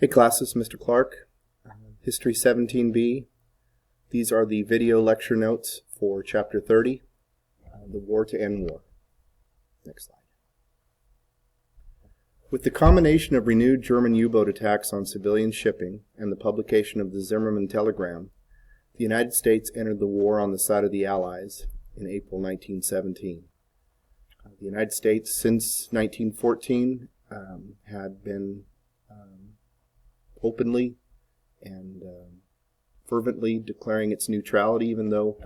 Hey class, this is Mr. Clark. History 17B. These are the video lecture notes for Chapter 30, The War to End War. Next slide. With the combination of renewed German U-boat attacks on civilian shipping and the publication of the Zimmermann telegram, the United States entered the war on the side of the Allies in April 1917. The United States, since 1914, had been openly and fervently declaring its neutrality, even though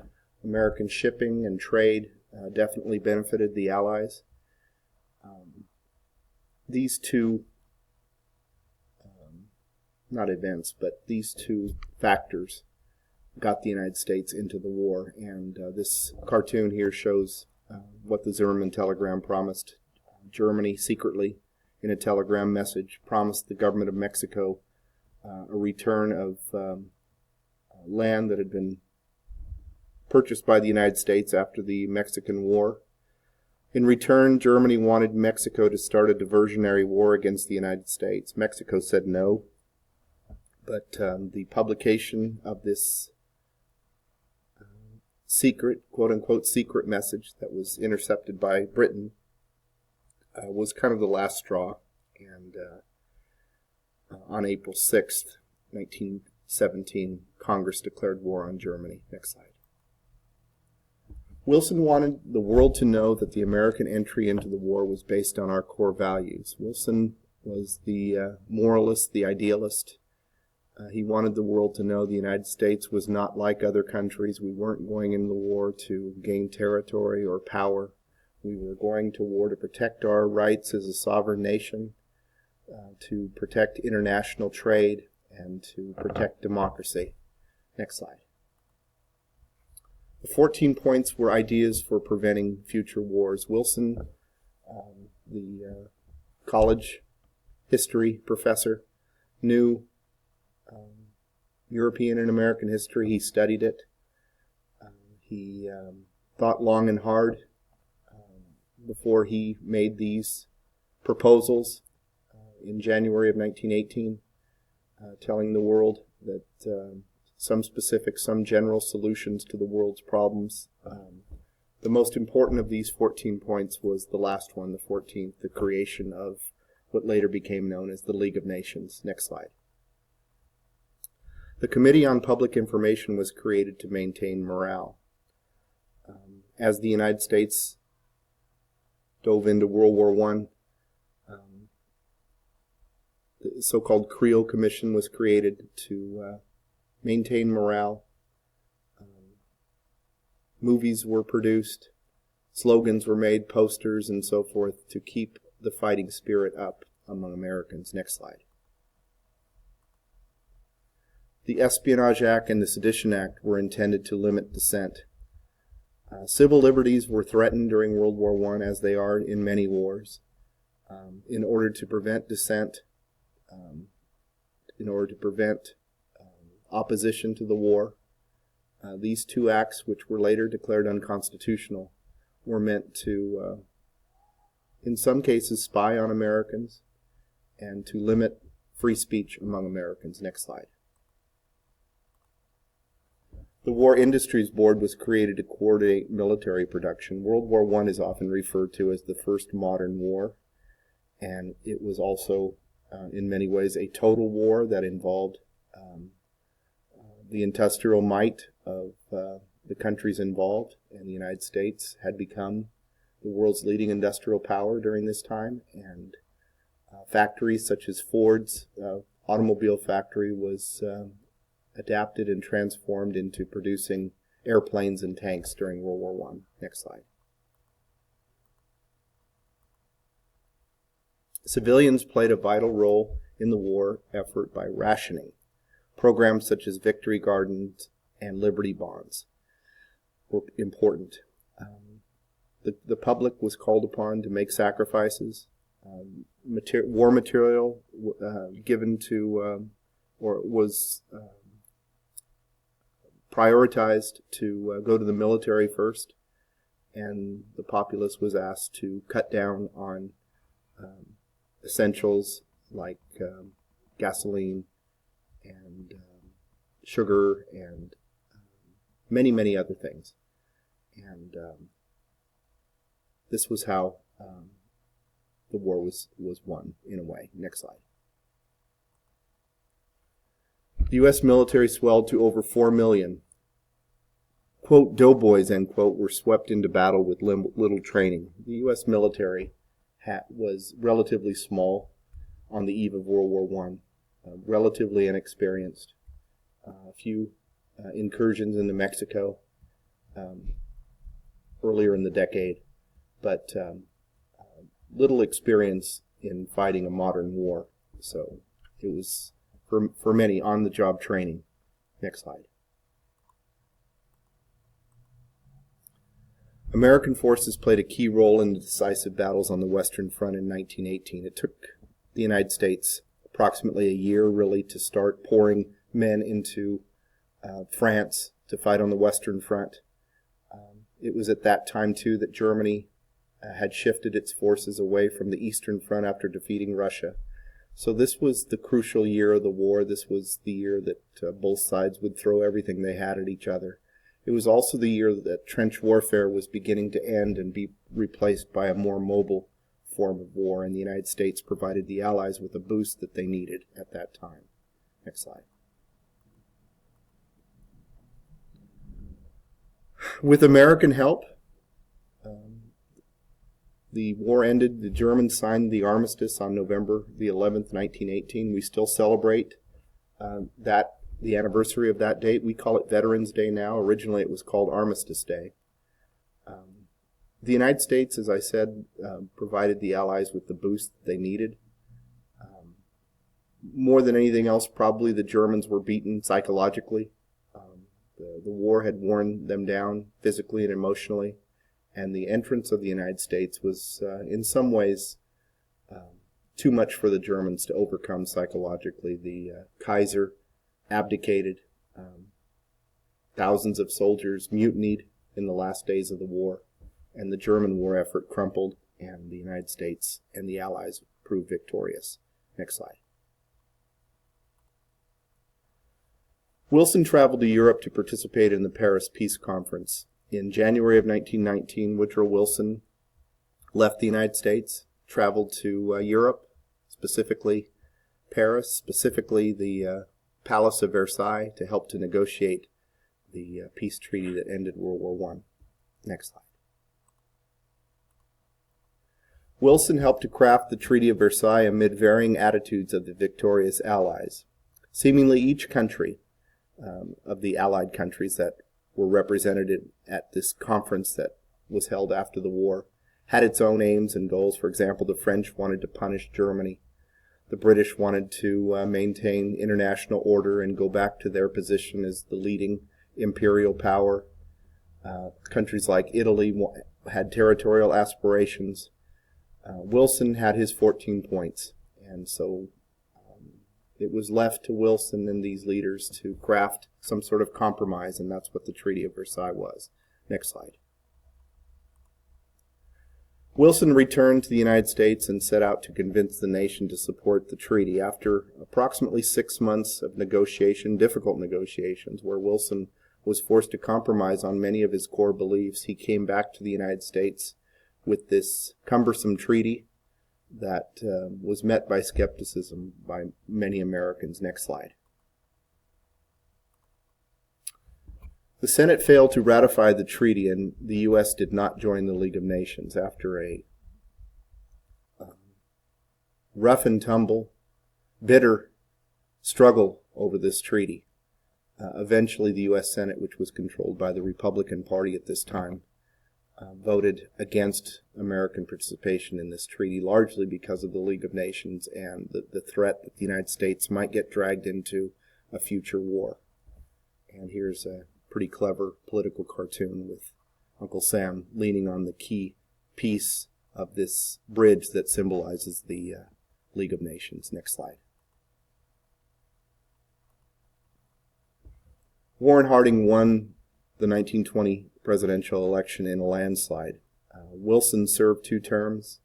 American shipping and trade definitely benefited the Allies. These two, not events, but these two factors got the United States into the war. And this cartoon here shows what the Zimmermann telegram promised. Germany secretly, in a telegram message, promised the government of Mexico a return of land that had been purchased by the United States after the Mexican War. In return, Germany wanted Mexico to start a diversionary war against the United States. Mexico said no, but the publication of this secret, quote-unquote secret message that was intercepted by Britain was kind of the last straw. And on April 6th, 1917, Congress declared war on Germany. Next slide. Wilson wanted the world to know that the American entry into the war was based on our core values. Wilson was the moralist, the idealist. He wanted the world to know the United States was not like other countries. We weren't going into the war to gain territory or power. We were going to war to protect our rights as a sovereign nation, to protect international trade, and to protect democracy. Next slide. The 14 points were ideas for preventing future wars. Wilson, the college history professor, knew European and American history. He studied it. He thought long and hard before he made these proposals in January of 1918, telling the world that some specific, some general solutions to the world's problems. The most important of these 14 points was the last one, the 14th, the creation of what later became known as the League of Nations. Next slide. The Committee on Public Information was created to maintain morale. As the United States dove into World War I, the so-called Creel Commission was created to maintain morale. Movies were produced, slogans were made, posters, and so forth to keep the fighting spirit up among Americans. Next slide. The Espionage Act and the Sedition Act were intended to limit dissent. Civil liberties were threatened during World War I, as they are in many wars. In order to prevent dissent, in order to prevent opposition to the war, these two acts, which were later declared unconstitutional, were meant to, in some cases, spy on Americans and to limit free speech among Americans. Next slide. The War Industries Board was created to coordinate military production. World War I is often referred to as the first modern war, and it was also, in many ways, a total war that involved the industrial might of the countries involved, and the United States had become the world's leading industrial power during this time, and factories such as Ford's automobile factory was adapted and transformed into producing airplanes and tanks during World War I. Next slide. Civilians played a vital role in the war effort by rationing. Programs such as Victory Gardens and Liberty Bonds were important. The public was called upon to make sacrifices. War material given to, or was prioritized to go to the military first, and the populace was asked to cut down on essentials like gasoline and sugar and many, many other things. And this was how the war was won, in a way. Next slide. The U.S. military swelled to over 4 million. Quote, doughboys, end quote, were swept into battle with little training. The U.S. military was relatively small on the eve of World War I, relatively inexperienced. A few incursions into Mexico earlier in the decade, but little experience in fighting a modern war. So it was, for many, on-the-job training. Next slide. American forces played a key role in the decisive battles on the Western Front in 1918. It took the United States approximately a year, really, to start pouring men into France to fight on the Western Front. It was at that time, too, that Germany had shifted its forces away from the Eastern Front after defeating Russia. So this was the crucial year of the war. This was the year that both sides would throw everything they had at each other. It was also the year that trench warfare was beginning to end and be replaced by a more mobile form of war, and the United States provided the Allies with a boost that they needed at that time. Next slide. With American help, the war ended. The Germans signed the armistice on November the 11th, 1918. We still celebrate the anniversary of that date. We call it Veterans Day now. Originally it was called Armistice Day. The United States, as I said, provided the Allies with the boost they needed. More than anything else, probably the Germans were beaten psychologically. The war had worn them down physically and emotionally, and the entrance of the United States was, in some ways, too much for the Germans to overcome psychologically. The Kaiser abdicated. Thousands of soldiers mutinied in the last days of the war, and the German war effort crumpled, and the United States and the Allies proved victorious. Next slide. Wilson traveled to Europe to participate in the Paris Peace Conference. In January of 1919, Woodrow Wilson left the United States, traveled to Europe, specifically Paris, specifically the Palace of Versailles, to help to negotiate the peace treaty that ended World War I. Next slide. Wilson helped to craft the Treaty of Versailles amid varying attitudes of the victorious Allies. Seemingly each country of the Allied countries that were represented at this conference that was held after the war had its own aims and goals. For example, the French wanted to punish Germany. The British wanted to maintain international order and go back to their position as the leading imperial power. Countries like Italy had territorial aspirations. Wilson had his 14 points, and so it was left to Wilson and these leaders to craft some sort of compromise, and that's what the Treaty of Versailles was. Next slide. Wilson returned to the United States and set out to convince the nation to support the treaty. After approximately 6 months of negotiation, difficult negotiations, where Wilson was forced to compromise on many of his core beliefs, he came back to the United States with this cumbersome treaty that was met by skepticism by many Americans. Next slide. The Senate failed to ratify the treaty, and the U.S. did not join the League of Nations. After a rough and tumble, bitter struggle over this treaty, eventually the U.S. Senate, which was controlled by the Republican Party at this time, voted against American participation in this treaty, largely because of the League of Nations and the threat that the United States might get dragged into a future war. And here's a pretty clever political cartoon with Uncle Sam leaning on the key piece of this bridge that symbolizes the League of Nations. Next slide. Warren Harding won the 1920 presidential election in a landslide. Wilson served 2 terms.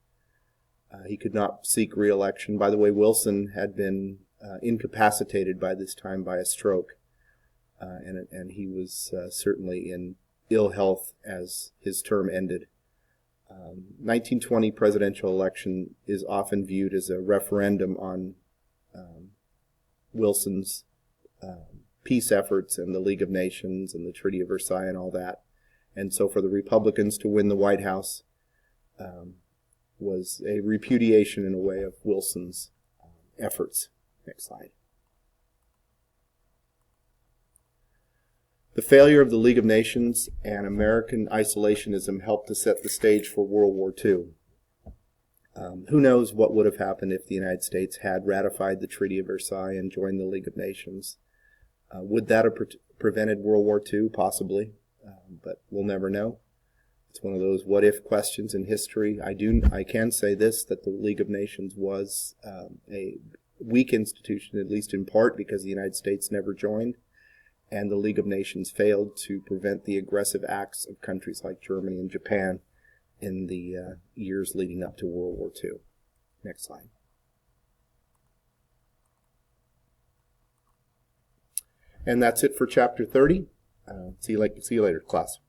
He could not seek re-election. By the way, Wilson had been incapacitated by this time by a stroke, and he was certainly in ill health as his term ended. 1920 presidential election is often viewed as a referendum on Wilson's peace efforts and the League of Nations and the Treaty of Versailles and all that. And so for the Republicans to win the White House was a repudiation in a way of Wilson's efforts. Next slide. The failure of the League of Nations and American isolationism helped to set the stage for World War II. Who knows what would have happened if the United States had ratified the Treaty of Versailles and joined the League of Nations? Would that have prevented World War II? Possibly, but we'll never know. It's one of those what-if questions in history. I can say this, that the League of Nations was a weak institution, at least in part because the United States never joined, and the League of Nations failed to prevent the aggressive acts of countries like Germany and Japan in the years leading up to World War II. Next slide. And that's it for Chapter 30. See you later, class.